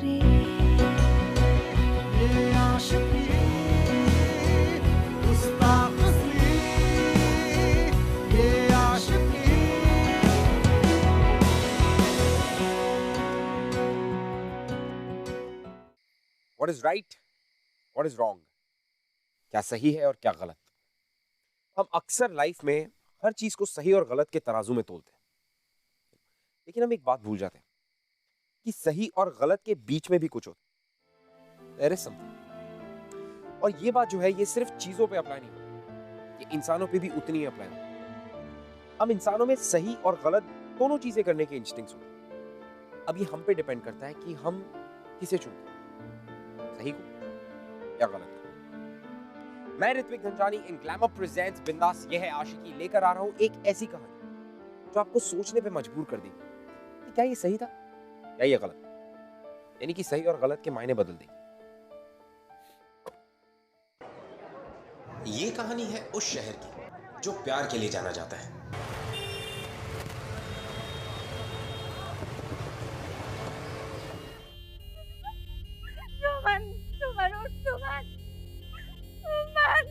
रे ये आशिकी गुस्ताखी ये आशिकी। What is right? What is wrong? क्या सही है और क्या गलत? हम अक्सर लाइफ में हर चीज को सही और गलत के तराजू में तोलते हैं, लेकिन हम एक बात भूल जाते हैं कि सही और गलत के बीच में भी कुछ होता है। There is something। और ये बात जो है ये सिर्फ चीजों पे अप्लाई नहीं होती, ये इंसानों पे भी उतनी ही अप्लाई होती है। हम इंसानों में सही और गलत दोनों चीजें करने के इंस्टिंक्ट्स होते हैं। अब ये हम पे डिपेंड करता है कि हम किसे चुनते हैं, सही को या गलत को। मैं ऋत्विक धनजानी इन ग्लैमर प्रेजेंट्स बिंदास ये है आशिकी लेकर आ रहा हूं एक ऐसी कहानी जो आपको सोचने पे मजबूर कर देगी कि क्या ये सही था या ये गलत, यानी कि सही और गलत के मायने बदल देगी। ये कहानी है उस शहर की जो प्यार के लिए जाना जाता है। सुमन, सुमन उठ, सुमन, सुमन,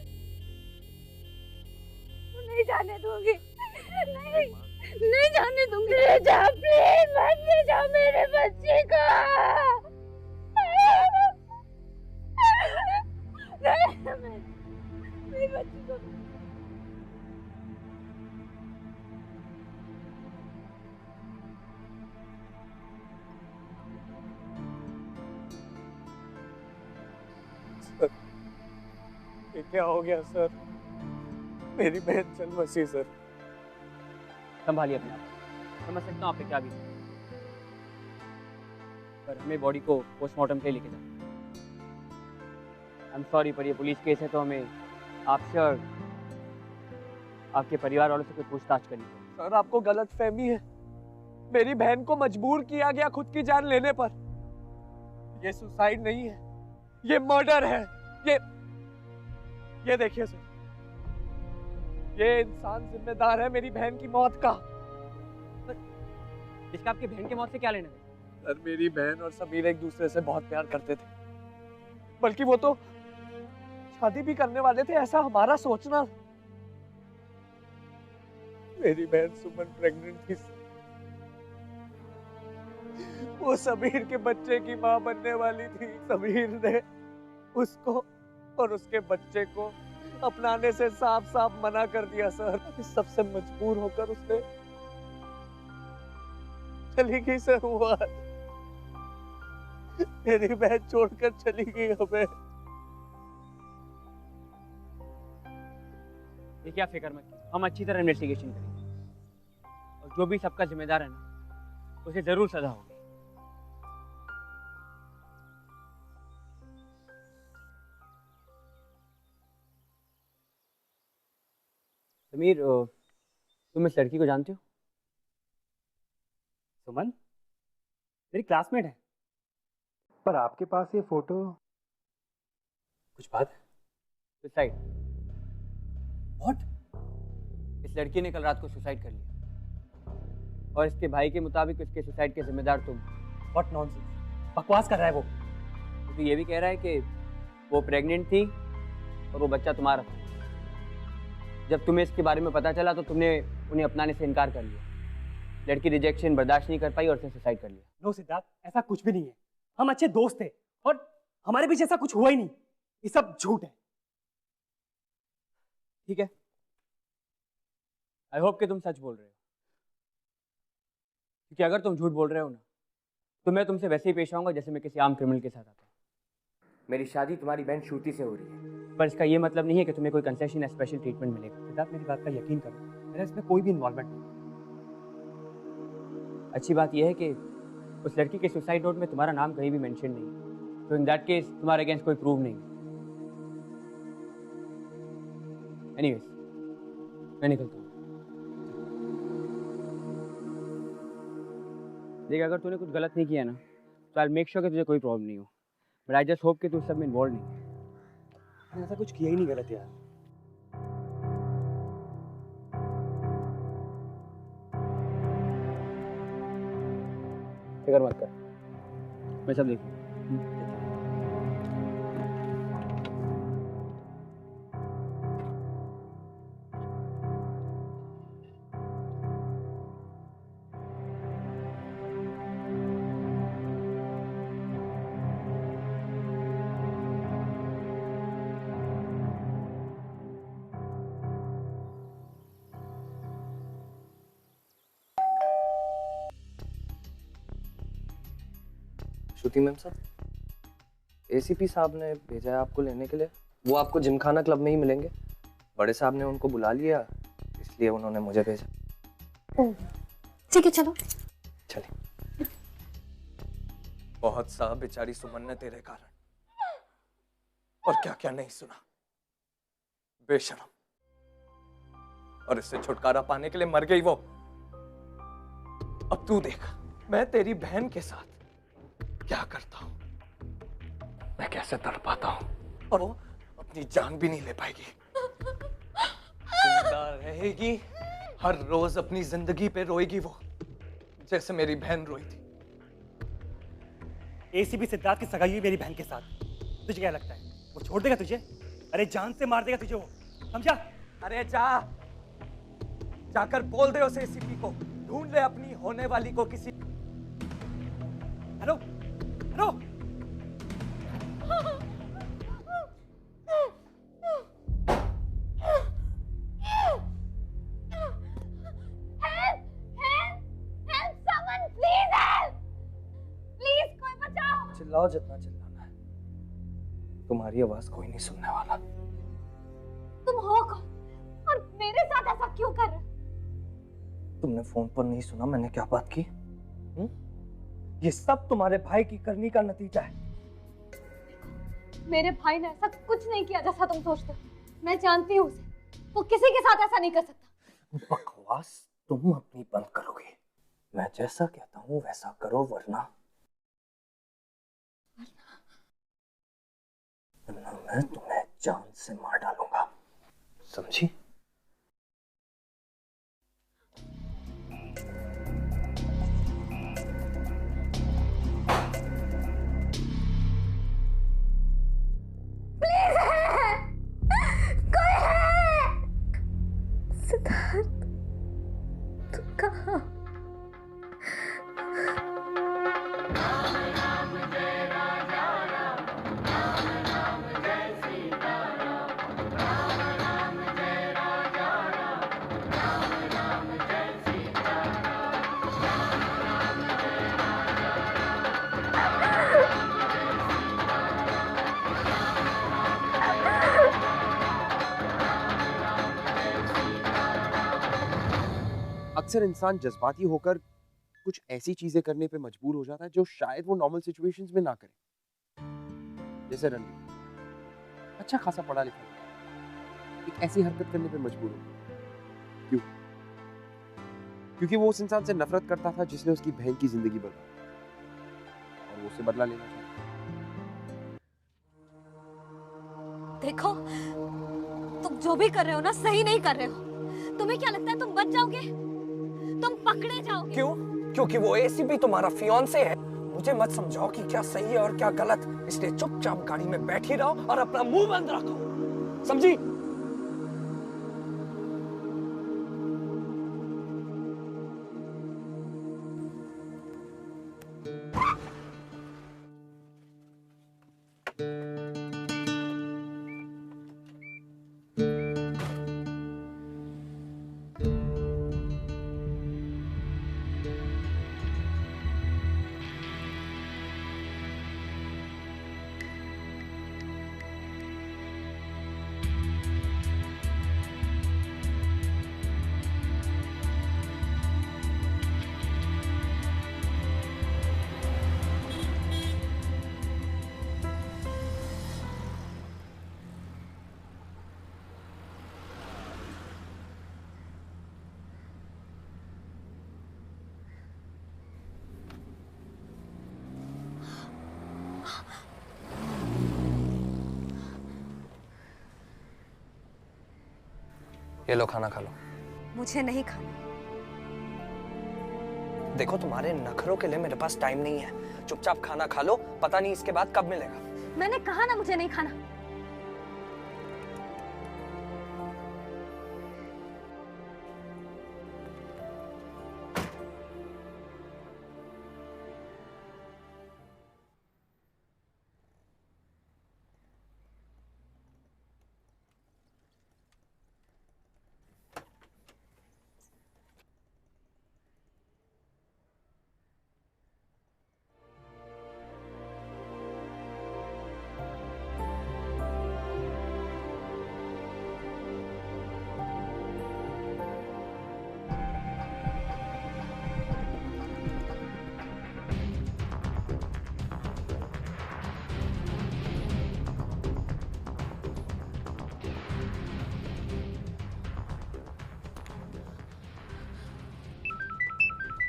नहीं जाने दूंगी, नहीं, नहीं जाने दूंगी। ले जा प्लीज, मत ले जा मेरे बच्चे को। नहीं, मेरे बच्चे को। ये क्या हो गया सर? मेरी बहन चल बसी सर। संभालिए अपने आप, समझ सकता हूँ आप पे क्या भी, पर हमें बॉडी को पोस्टमार्टम के लिए लेके जाना। आई एम सॉरी, पर ये पुलिस केस है तो हमें आपसे और आपके परिवार वालों से कोई पूछताछ करनी पड़ेगी। सर आपको गलत फहमी है, मेरी बहन को मजबूर किया गया खुद की जान लेने पर। ये सुसाइड नहीं है, ये मर्डर है। ये देखिए सर, ये इंसान जिम्मेदार है मेरी बहन की मौत का। इसका आपकी बहन की मौत से क्या लेना है? सर मेरी बहन और समीर एक दूसरे से बहुत प्यार करते थे, बल्कि वो तो शादी भी करने वाले थे, ऐसा हमारा सोचना। मेरी बहन सुमन प्रेग्नेंट थी, वो समीर के बच्चे की मां बनने वाली थी। समीर ने उसको और उसके बच्चे को अपनाने से साफ साफ मना कर दिया सर। इस सबसे मजबूर होकर उसने चली गई सर। वो मेरी बहन छोड़कर चली गई हमें। देखिए आप फिक्र मत कीजिए, हम अच्छी तरह इन्वेस्टिगेशन करेंगे और जो भी सबका जिम्मेदार है ना, उसे जरूर सजा होगी। समीर, तुम इस लड़की को जानते हो? सुमन मेरी क्लासमेट है। पर आपके पास ये फोटो, कुछ बात है? सुसाइड। व्हाट? इस लड़की ने कल रात को सुसाइड कर लिया और इसके भाई के मुताबिक इसके सुसाइड के जिम्मेदार तुम। व्हाट नॉनसेंस, बकवास कर रहा है वो। तो ये भी कह रहा है कि वो प्रेग्नेंट थी और वो बच्चा तुम्हारा था। जब तुम्हें इसके बारे में पता चला तो तुमने उन्हें अपनाने से इनकार कर लिया। लड़की रिजेक्शन बर्दाश्त नहीं कर पाई और उसने सुसाइड कर लिया। नो सिद्धार्थ, ऐसा कुछ भी नहीं है। हम अच्छे दोस्त थे और हमारे बीच ऐसा कुछ हुआ ही नहीं। ये सब झूठ है। ठीक है, आई होप कि तुम सच बोल रहे हो, क्योंकि अगर तुम झूठ बोल रहे हो ना तो मैं तुमसे वैसे ही पेश आऊंगा जैसे मैं किसी आम क्रिमिनल के साथ आता हूँ। मेरी शादी तुम्हारी बहन श्रुति से हो रही है, पर इसका ये मतलब नहीं है कि तुम्हें कोई कंसेशन या स्पेशल ट्रीटमेंट मिलेगा। सिद्धार्थ मेरी बात का यकीन करो, मेरा इसमें कोई भी इन्वॉल्वमेंट नहीं। अच्छी बात यह है कि उस लड़की के सुसाइड नोट में तुम्हारा नाम कहीं भी मेंशन नहीं है, तो इन दैट केस तुम्हारे अगेंस्ट कोई प्रूव नहीं। एनीवेज, मैं निकलता हूँ। देख, अगर तूने कुछ गलत नहीं किया ना तो आई मेक श्योर कि तुझे कोई प्रॉब्लम नहीं हो, बट आई जस्ट होप कि तू सब में इन्वॉल्व नहीं है। मैंने ऐसा कुछ किया ही नहीं गलत यार। फिक्र मत कर, मैं सब देखूंगा। श्रुति मैम साहब, एसीपी साहब ने भेजा है आपको लेने के लिए। वो आपको जिमखाना क्लब में ही मिलेंगे। बड़े साहब ने उनको बुला लिया, इसलिए उन्होंने मुझे भेजा। ठीक है चलो। चलिए। बहुत साहब, बेचारी सुमन ने तेरे कारण और क्या क्या नहीं सुना। बेशरम। और इससे छुटकारा पाने के लिए मर गई वो। अब तू देख, मैं तेरी बहन के साथ क्या करता हूं, मैं कैसे तड़पाता हूं, और वो अपनी जान भी नहीं ले पाएगी। जिंदा रहेगी, हर रोज अपनी जिंदगी पे रोएगी वो, जैसे मेरी बहन रोई थी। एसीपी सिद्धार्थ की सगाई हुई मेरी बहन के साथ। तुझे क्या लगता है वो छोड़ देगा तुझे? अरे जान से मार देगा तुझे वो, समझा? अरे जाकर बोल दे उसे, एसीपी को ढूंढ ले अपनी होने वाली को किसी। हेलो हेलो, चिल्लाओ जितना चिल्लाना है, तुम्हारी आवाज कोई नहीं सुनने वाला। तुम हो कौन और मेरे साथ ऐसा क्यों कर रहे हो? तुमने फोन पर नहीं सुना मैंने क्या बात की? ये सब तुम्हारे भाई की करनी का नतीजा है। मेरे भाई ने ऐसा कुछ नहीं किया जैसा तुम सोचते हो। मैं जानती हूँ उसे, वो किसी के साथ ऐसा नहीं कर सकता। बकवास तुम अपनी बंद करोगे। मैं जैसा कहता हूँ वैसा करो, वरना मैं तुम्हें जान से मार डालूंगा, समझी? प्लीज है, कोई है? सिद्धार्थ, तुम कहाँ? अक्सर इंसान जज्बाती होकर कुछ ऐसी चीजें करने पे मजबूर हो जाता है जो शायद वो नॉर्मल सिचुएशंस में ना करे। जैसे रणवीर अच्छा खासा पढ़ा लिखा एक ऐसी हरकत करने पे मजबूर हो। क्यों? क्योंकि वो उस इंसान से नफरत करता था जिसने उसकी बहन की जिंदगी बर्बाद और वो उसे बदला लेना चाहता। देखो, तुम जो भी कर रहे हो ना, सही नहीं कर रहे हो। तुम्हें क्या लगता है तुम बच जाओगे? तुम पकड़े जाओगे। क्यों? क्योंकि वो एसीपी तुम्हारा फियांसे है। मुझे मत समझाओ कि क्या सही है और क्या गलत, इसलिए चुपचाप गाड़ी में बैठी रहो और अपना मुंह बंद रखो, समझी? ये लो, खाना खा लो। मुझे नहीं खाना। देखो तुम्हारे नखरों के लिए मेरे पास टाइम नहीं है। चुपचाप खाना खा लो, पता नहीं इसके बाद कब मिलेगा। मैंने कहा ना मुझे नहीं खाना।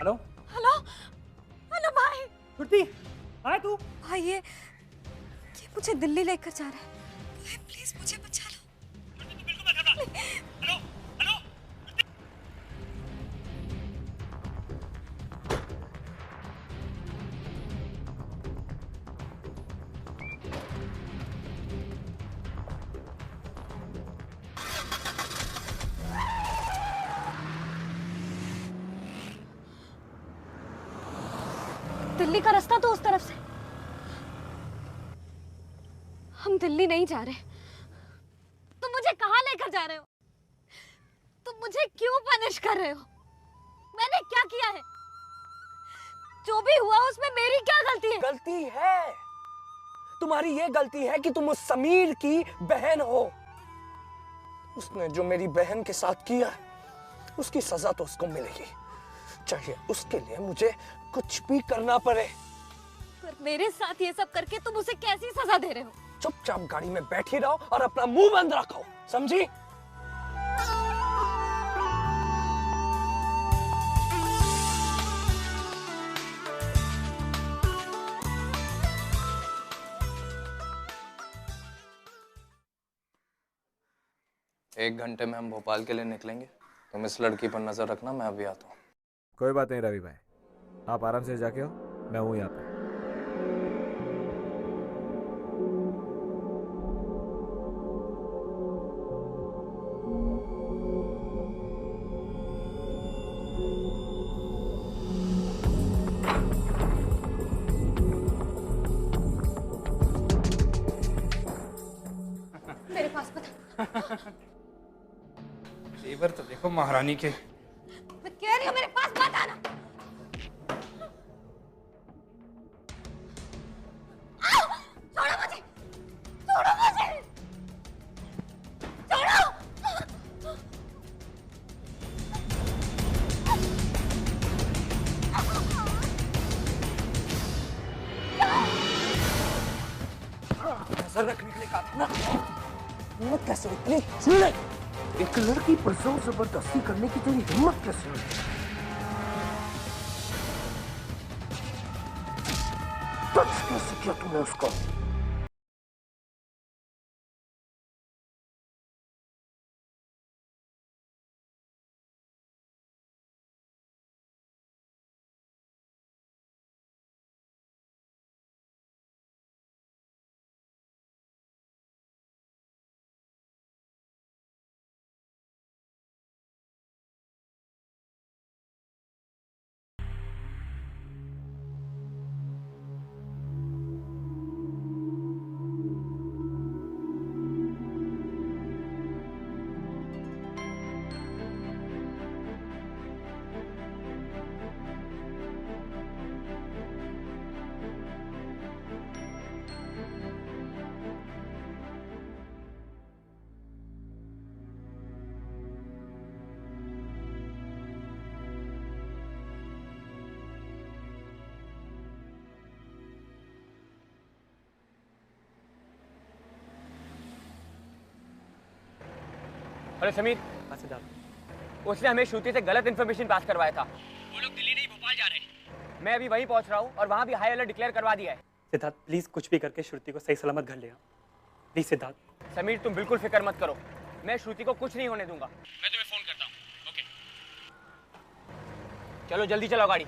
हेलो हेलो हेलो भाई। श्रुति, आए तू? भाई ये मुझे दिल्ली लेकर जा रहा है। भाई प्लीज मुझे बचा लो। Hello hello. दिल्ली का रास्ता तो उस तरफ से। हम दिल्ली नहीं जा रहे। तुम मुझे कहाँ लेकर जा रहे हो? तुम मुझे क्यों पनिश कर रहे हो? मैंने क्या किया है? जो भी हुआ उसमें मेरी क्या गलती है? गलती है तुम्हारी, ये गलती है कि तुम उस समीर की बहन हो। उसने जो मेरी बहन के साथ किया है उसकी सजा तो उसको मिलेगी, चाहे उसके लिए मुझे कुछ भी करना पड़े। पर मेरे साथ ये सब करके तुम उसे कैसी सजा दे रहे हो? चुपचाप गाड़ी में बैठी रहो और अपना मुंह बंद रखो, समझी? एक घंटे में हम भोपाल के लिए निकलेंगे। तुम इस लड़की पर नजर रखना, मैं अभी आता हूँ। कोई बात नहीं रवि भाई, आप आराम से जाके हो, मैं हूँ यहाँ पे। मेरे पास बता। तेवर तो देखो महारानी के। मैं कह रही हूँ मेरे पास मत आना। छोड़ो मुझे, छोड़ो मुझे, छोड़ो। नजर रखने के लिए कहा था ना। हिम्मत कैसे इतनी चूड़े? एक लड़की पर जोर जबरदस्ती करने की तेरी हिम्मत कैसे हुई? टच कैसे किया तूने उसको? अरे समीर, उसने हमें श्रुति से गलत इन्फॉर्मेशन पास करवाया था। वो लोग दिल्ली नहीं भोपाल जा रहे हैं। मैं अभी वहीं पहुंच रहा हूँ और वहाँ भी हाई अलर्ट डिक्लेयर करवा दिया है। सिद्धार्थ प्लीज कुछ भी करके श्रुति को सही सलामत घर ले आओ प्लीज। सिद्धार्थ। समीर तुम बिल्कुल फिक्र मत करो, मैं श्रुति को कुछ नहीं होने दूंगा। मैं तुम्हें फोन करता हूँ। ओके, चलो जल्दी चलाओ गाड़ी।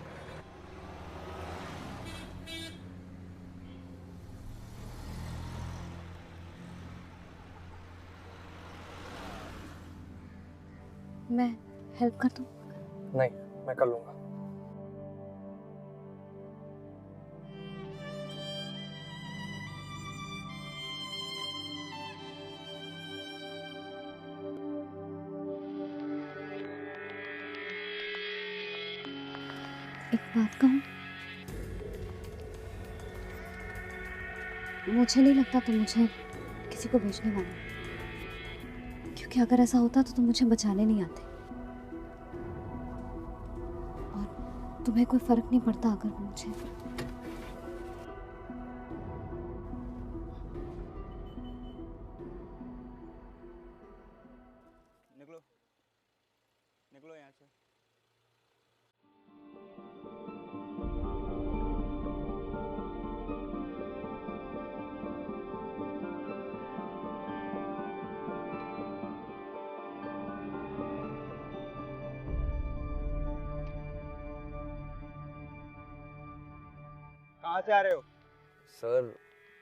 मैं हेल्प कर दूं? नहीं, मैं कर लूंगा। एक बात कहूं, मुझे नहीं लगता तुम मुझे किसी को भेजने वाले, क्योंकि अगर ऐसा होता तो तुम मुझे बचाने नहीं आते, और तुम्हें कोई फर्क नहीं पड़ता अगर वो मुझे निकलो निकलो यहाँ से। कहाँ से आ रहे हो? सर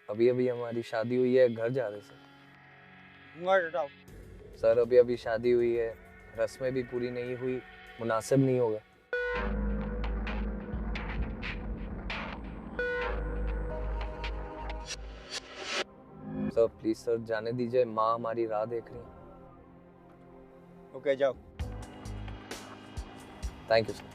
अभी अभी हमारी शादी हुई है, घर जा रहे सर। घूंघट हटाओ। सर अभी अभी शादी हुई है, रस्में भी पूरी नहीं हुई, मुनासिब नहीं होगा। सर प्लीज सर जाने दीजिए, माँ हमारी राह देख रही है। ओके जाओ। Thank you sir.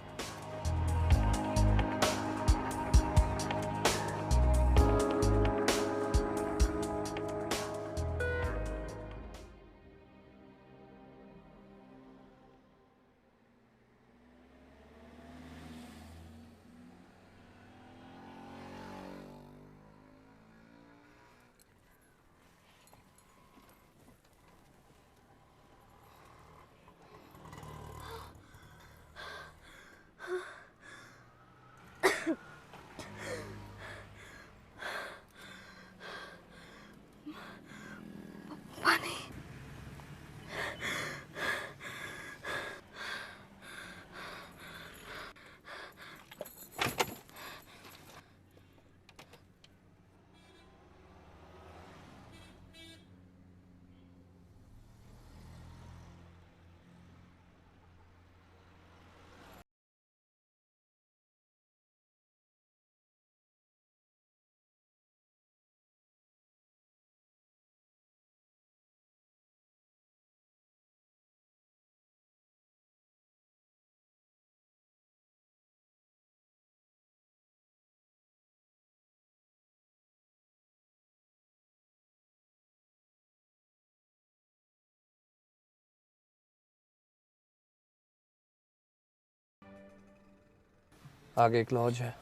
आगे एक लॉज है,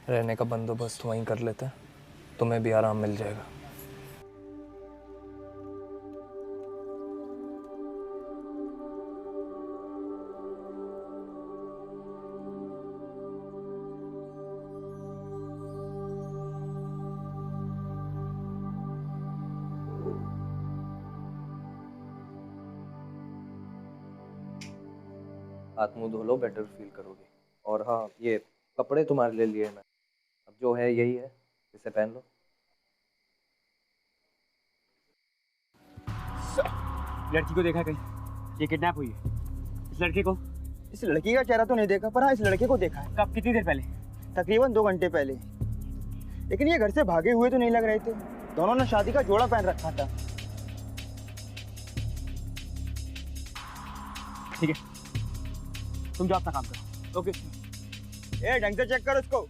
रहने का बंदोबस्त वहीं कर लेते हैं, तुम्हें भी आराम मिल जाएगा। हाथ मुंह धो लो, बेटर फील करोगे। और हाँ, ये कपड़े तुम्हारे लिए लिए मैं, अब जो है यही है, इसे पहन लो। लड़की को देखा कहीं? ये किडनैप हुई है। इस लड़के को? इस लड़की का चेहरा तो नहीं देखा, पर हाँ इस लड़के को देखा है। कब, कितनी देर पहले? तकरीबन 2 घंटे पहले। लेकिन ये घर से भागे हुए तो नहीं लग रहे थे, दोनों ने शादी का जोड़ा पहन रखा था। ठीक है, तुम जाओ अपना काम करो। ओके। ए ढंग से चेक कर उसको।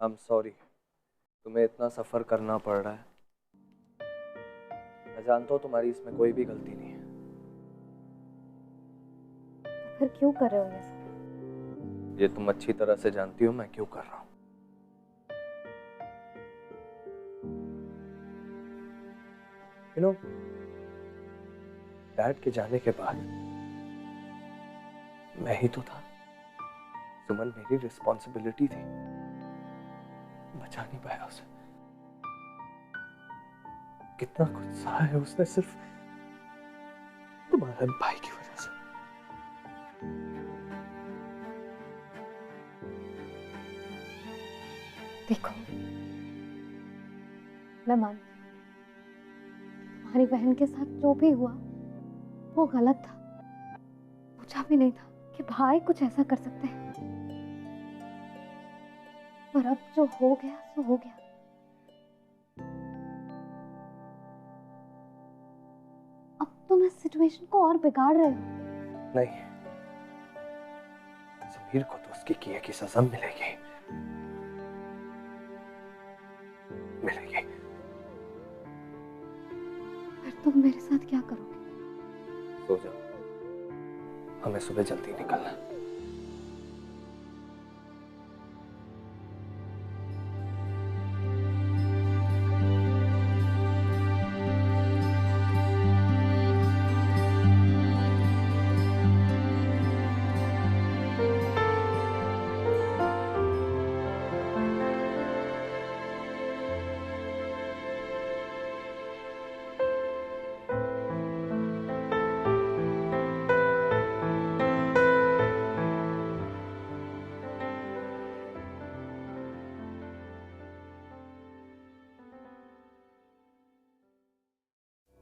आई एम सॉरी, तुम्हें इतना सफ़र करना पड़ रहा है। मैं जानता हूँ तुम्हारी इसमें कोई भी गलती नहीं है। फिर क्यों कर रहे हो ये सब? ये तुम अच्छी तरह से जानती हो मैं क्यों कर रहा हूँ। यू नो, डैड के जाने के बाद मैं ही तो था। सुमन मेरी रिस्पॉन्सिबिलिटी थी, बचा नहीं पाया उसे। कितना गुस्सा है उसने सिर्फ तुम्हारे भाई की वजह से। देखो, मैं मानती हूँ तुम्हारी बहन के साथ जो भी हुआ वो गलत था। पूछा भी नहीं था कि भाई कुछ ऐसा कर सकते हैं। पर अब जो हो गया सो हो गया। अब तुम इस सिचुएशन को और बिगाड़ रहे हो। नहीं, समीर को तो उसके किए की सजा मिलेगी, मिलेगी। फिर तुम मेरे साथ क्या करोगे? सो जाओ, हमें सुबह जल्दी निकलना है।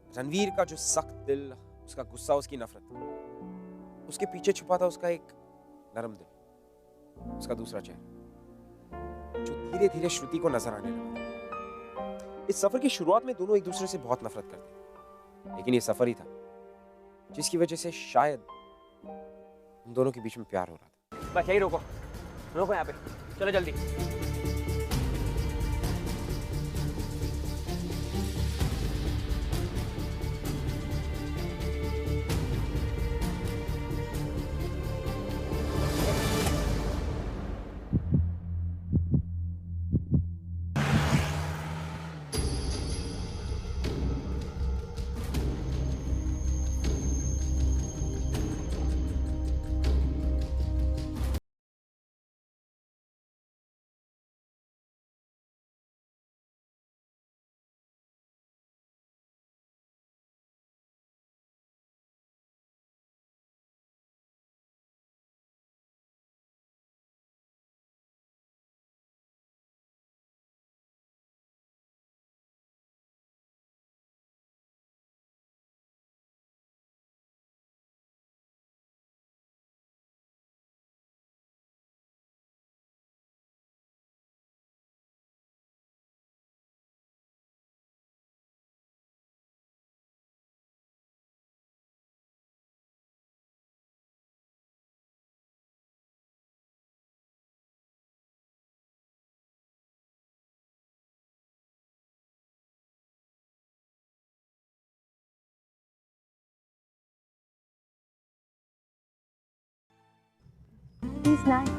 रणवीर का जो सख्त दिल, उसका गुस्सा, उसकी नफरत, उसके पीछे छुपा था उसका एक नरम दिल, उसका दूसरा चेहरा जो धीरे धीरे श्रुति को नजर आने लगा। इस सफर की शुरुआत में दोनों एक दूसरे से बहुत नफरत करते, लेकिन ये सफर ही था जिसकी वजह से शायद उन दोनों के बीच में प्यार हो रहा था। बस यही रोको, रोको यहाँ पे, चलो जल्दी। He's nice.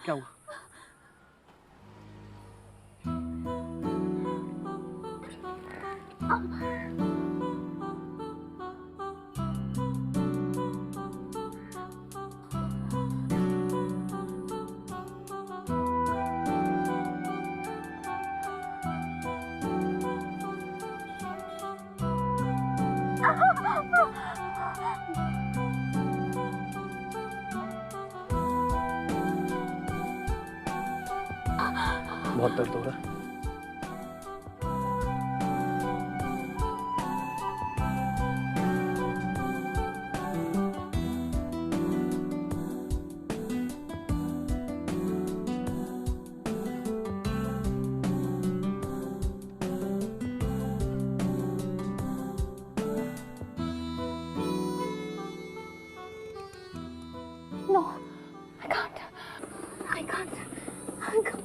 क्या हुआ? बहुत दर्द हो रहा है। No, I can't. I can't. I can't.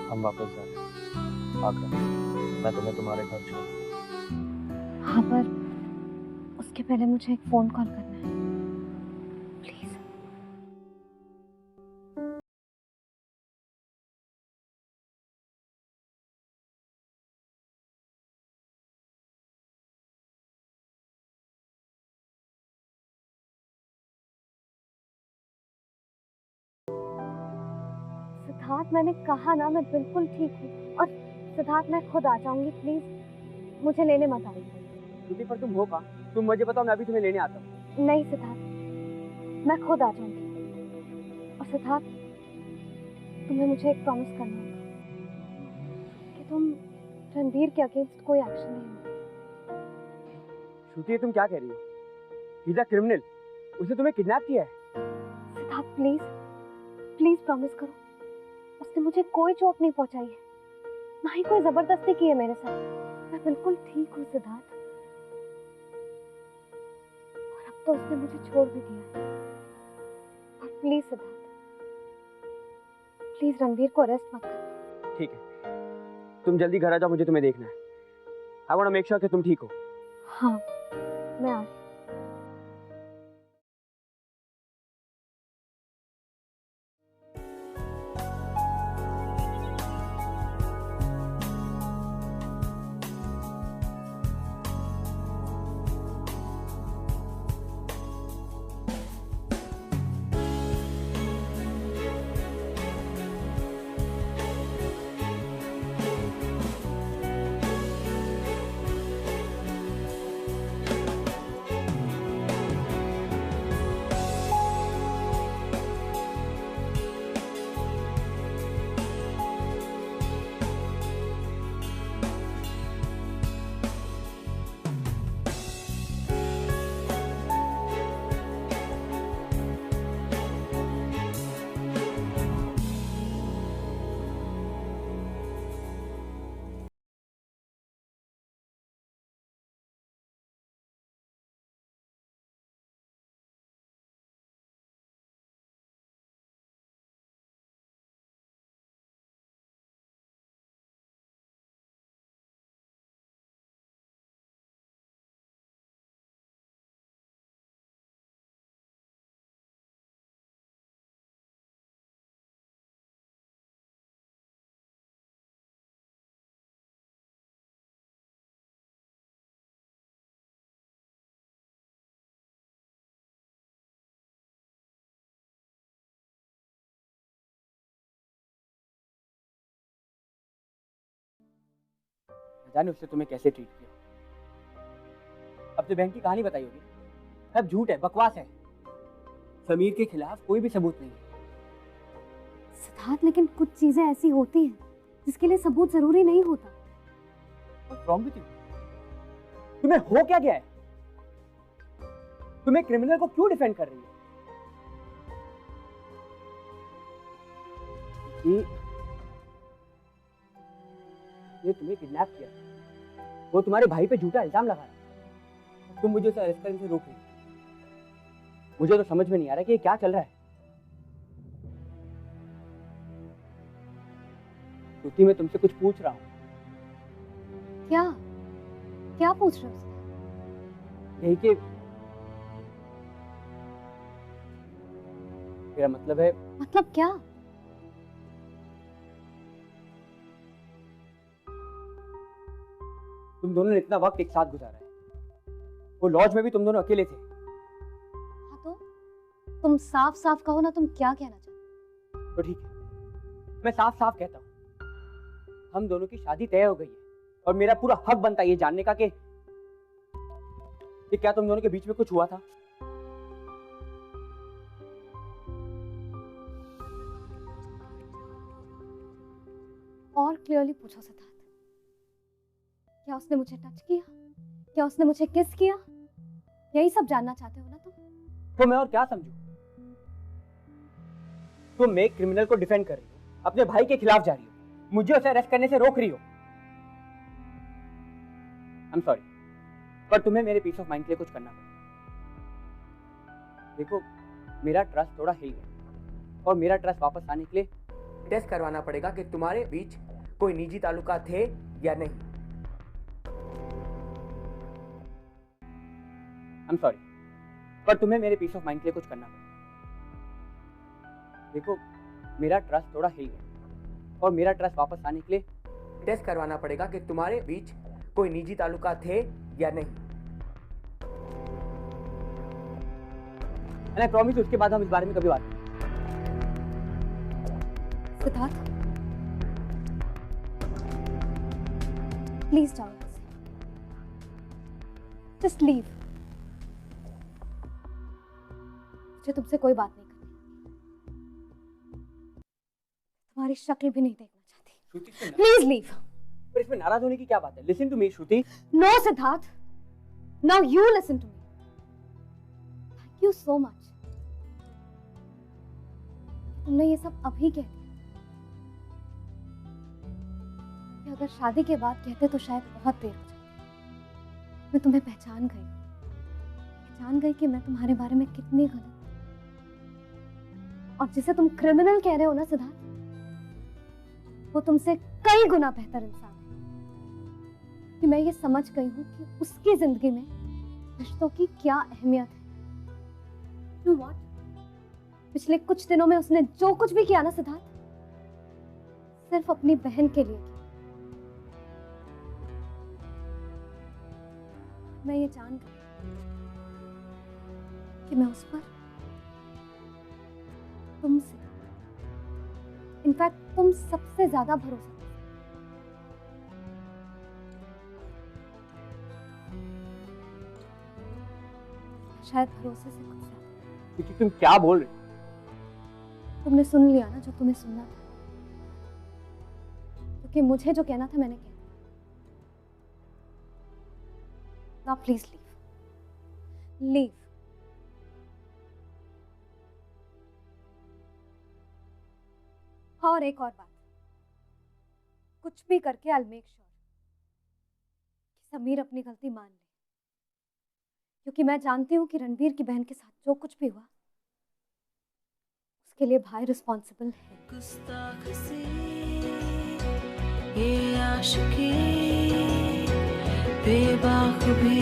हम वापस जा रहे हैं आगरा। मैं तुम्हें तुम्हारे घर छोड़ हाँ, पर उसके पहले मुझे एक फोन कॉल करना है, प्लीज। सिद्धार्थ, मैंने कहा ना मैं बिल्कुल ठीक हूँ। और सिद्धार्थ, मैं खुद आ जाऊंगी, प्लीज मुझे लेने मत आइए। श्रुति, पर तुम हो कहाँ? तुम मुझे बताओ, मैं अभी तुम्हें लेने आता हूँ। नहीं सिद्धार्थ, मैं खुद आ जाऊंगी। और सिद्धार्थ, तुम्हें मुझे एक प्रॉमिस करना होगा कि तुम रणवीर के अगेंस्ट कोई एक्शन नहीं लोगे। श्रुति, तुम क्या कह रही हो? He is a criminal. उसने तुम्हें किडनैप किया है। सिद्धार्थ, प्लीज प्लीज प्रॉमिस करो, उसने मुझे कोई चोट नहीं पहुंचाई है, ना ही कोई जबरदस्ती की है मेरे साथ। मैं बिल्कुल ठीक हूँ सिद्धार्थ। और अब तो उसने मुझे छोड़ भी दिया है। और प्लीज सिद्धार्थ, प्लीज रणवीर को अरेस्ट मत कर। ठीक है, तुम जल्दी घर आ जाओ, मुझे तुम्हें देखना है। I want to make sure कि तुम ठीक हो। हाँ, मैं आ रही हूँ। न जाने उसने तुम्हें कैसे ट्रीट किया। अब तो बैंक की कहानी बताई होगी, सब झूठ है, बकवास है। समीर के खिलाफ कोई भी सबूत नहीं है। सिद्धार्थ, लेकिन कुछ चीजें ऐसी होती हैं जिसके लिए सबूत जरूरी नहीं होता। What's wrong with you? तुम्हें हो क्या गया है? तुम्हें क्रिमिनल को क्यों डिफेंड कर रही हो? ये तुम्हें किडनैप किया, वो तुम्हारे भाई पे झूठा इल्जाम लगा रहा, तुम मुझे उसे अरेस्ट करने से रोक रही हो। मुझे तो समझ में नहीं आ रहा कि ये क्या चल रहा है। श्रुति, मैं तुमसे कुछ पूछ रहा हूँ। क्या क्या पूछ रहे हो? यही कि मेरा मतलब है। मतलब क्या? तुम दोनों ने इतना वक्त एक साथ गुजारा है, वो लॉज में भी तुम दोनों अकेले थे। हाँ तो तुम साफ साफ कहो ना, तुम क्या कहना चाहते हो? तो ठीक है, मैं साफ साफ कहता हूँ, हम दोनों की शादी तय हो गई है और मेरा पूरा हक बनता है ये जानने का कि क्या तुम दोनों के बीच में कुछ हुआ था। और क्लियरली पूछो सिद्धार्थ, क्या उसने मुझे टच किया? क्या उसने मुझे किस किया? यही सब जानना चाहते हो ना तुम? तो मैं और क्या समझूं? तुम एक क्रिमिनल को डिफेंड कर रही हो, अपने भाई के खिलाफ जा रही हो, मुझे उसे अरेस्ट करने से रोक रही हो। आई एम सॉरी, पर तुम्हें मेरे पीस ऑफ माइंड के लिए कुछ करना पड़ेगा। देखो, मेरा ट्रस्ट थोड़ा हिल गया और मेरा ट्रस्ट वापस आने के लिए टेस्ट करवाना पड़ेगा कि तुम्हारे बीच कोई निजी ताल्लुकात थे या नहीं। आई एम सॉरी, पर तुम्हें मेरे पीस ऑफ माइंड के लिए कुछ करना पड़ेगा। देखो, मेरा ट्रस्ट थोड़ा हिल गया और मेरा ट्रस्ट वापस आने के लिए टेस्ट करवाना पड़ेगा कि तुम्हारे बीच कोई निजी ताल्लुकात थे या नहीं। And I promise उसके बाद हम इस बारे में कभी बात करेंगे। सिद्धार्थ, प्लीज जाओ, जस्ट लीव। मुझे तुमसे कोई बात नहीं करनी, तुम्हारी शक्ल भी नहीं देखना चाहती। Please leave. पर इसमें नाराज होने की क्या बात है? Listen to me Shruti. No Siddharth, now you listen to me. Thank you so much, तुमने ये सब अभी कह दिया। कि अगर शादी के बाद कहते तो शायद बहुत देर हो जाती। मैं तुम्हें पहचान गई कि मैं तुम्हारे बारे में कितनी गलत हूं। और जिसे तुम क्रिमिनल कह रहे हो ना सिद्धार्थ, वो तुमसे कई गुना बेहतर इंसान है। कि मैं ये समझ गई हूं कि उसकी जिंदगी में रिश्तों की क्या अहमियत है। You know what? पिछले कुछ दिनों में उसने जो कुछ भी किया ना सिद्धार्थ, सिर्फ अपनी बहन के लिए किया। मैं ये जान गई कि मैं उस पर तुमसे, इनफैक्ट तुम सबसे ज्यादा भरोसा करती हूं। शायद भरोसे से कुछ ज्यादा। क्योंकि तुम क्या बोल रहे हो? तुमने सुन लिया ना जो तुम्हें सुनना था, क्योंकि मुझे जो कहना था मैंने कह दिया। Now please leave. Leave. और एक और बात, कुछ भी करके I'll make sure कि समीर अपनी गलती मान ले, क्योंकि मैं जानती हूँ कि रणबीर की बहन के साथ जो कुछ भी हुआ उसके लिए भाई रिस्पॉन्सिबल है। गुस्ताख सी ये आशिकी बेबाक भी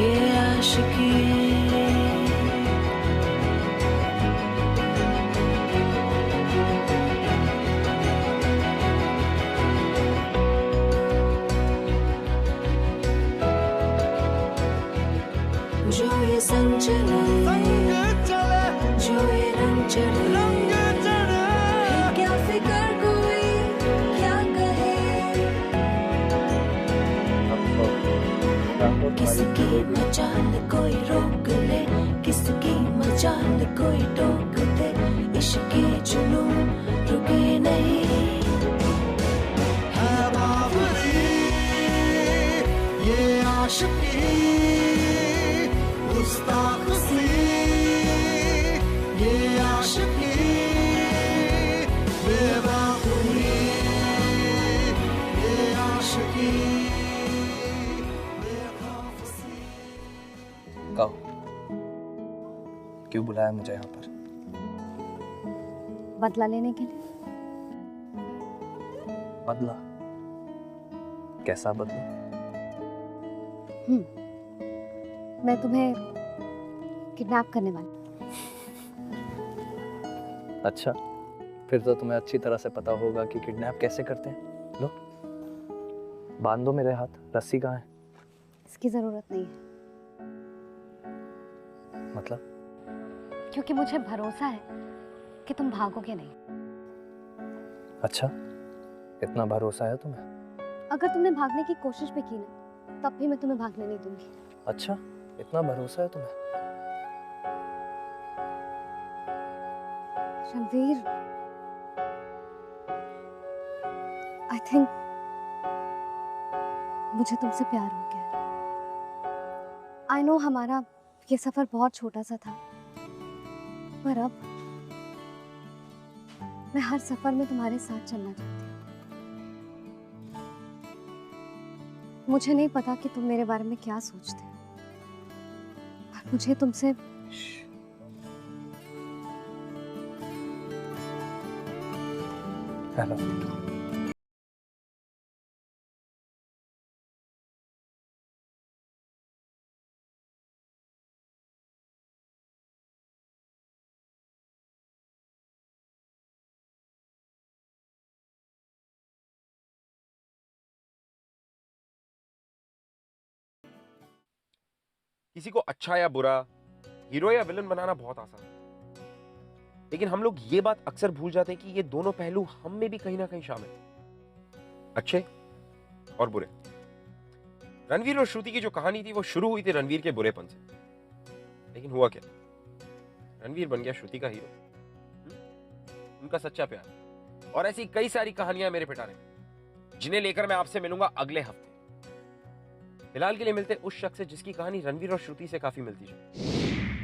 ये आशिकी जो ये संग चले जो ये रंग चढ़े क्या फिकर कोई क्या कहे आशिकी गुस्ताख सी ये आशिकी बेवकूफी ये आशिकी बेखौफ सी। कहो क्यों बुलाया मुझे यहाँ पर? बदला लेने के लिए। बदला? कैसा बदला? मैं तुम्हें किडनैप करने वाली। अच्छा, फिर तो तुम्हें अच्छी तरह से पता होगा कि किडनैप कैसे करते हैं। लो बांध दो मेरे हाथ। रस्सी कहाँ है? इसकी जरूरत नहीं है, मतलब? क्योंकि मुझे भरोसा है कि तुम भागोगे नहीं। अच्छा, इतना भरोसा है तुम्हें? अगर तुमने भागने की कोशिश भी की ना, तब भी मैं तुम्हें भागने नहीं दूंगी। अच्छा, इतना भरोसा है तुम्हें? रणवीर, आई थिंक मुझे तुमसे प्यार हो गया। आई नो हमारा ये सफर बहुत छोटा सा था, पर अब मैं हर सफर में तुम्हारे साथ चलना चाहती हूँ। मुझे नहीं पता कि तुम मेरे बारे में क्या सोचते हो, पर मुझे तुमसे हेलो। किसी को अच्छा या बुरा, हीरो या विलन बनाना बहुत आसान है, लेकिन हम लोग ये बात अक्सर भूल जाते हैं कि ये दोनों पहलू हम में भी कहीं ना कहीं शामिल हैं, अच्छे और बुरे। रणवीर और श्रुति की जो कहानी थी वो शुरू हुई थी रणवीर के बुरेपन से, लेकिन हुआ क्या? रणवीर बन गया श्रुति का हीरो, उनका सच्चा प्यार। और ऐसी कई सारी कहानियां मेरे पिटारे में, जिन्हें लेकर मैं आपसे मिलूंगा अगले हफ्ते। फिलहाल के लिए मिलते उस शख्स से जिसकी कहानी रणवीर और श्रुति से काफी मिलती है।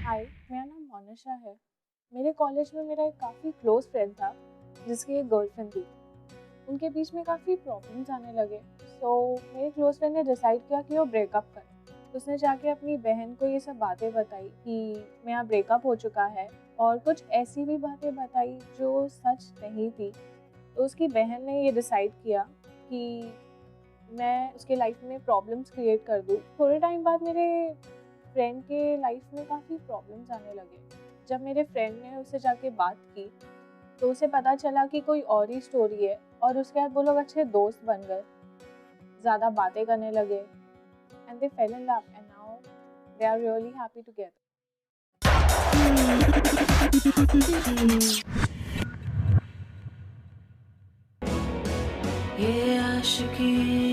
हाय, मेरा नाम मोनिशा है। मेरे कॉलेज में मेरा एक काफ़ी क्लोज फ्रेंड था जिसकी एक गर्लफ्रेंड थी। उनके बीच में काफ़ी प्रॉब्लम्स आने लगे, सो मेरे क्लोज फ्रेंड ने डिसाइड किया कि वो ब्रेकअप करे। उसने जाके अपनी बहन को ये सब बातें बताई कि मेरा ब्रेकअप हो चुका है, और कुछ ऐसी भी बातें बताई जो सच नहीं थी। तो उसकी बहन ने ये डिसाइड किया कि मैं उसके लाइफ में प्रॉब्लम्स क्रिएट कर दूँ। थोड़े टाइम बाद मेरे फ्रेंड के लाइफ में काफ़ी प्रॉब्लम्स आने लगे। जब मेरे फ्रेंड ने उससे जाके बात की तो उसे पता चला कि कोई और ही स्टोरी है, और उसके बाद वो लोग अच्छे दोस्त बन गए, ज़्यादा बातें करने लगे, and they fell in love and now they are really happy together. ये आशिकी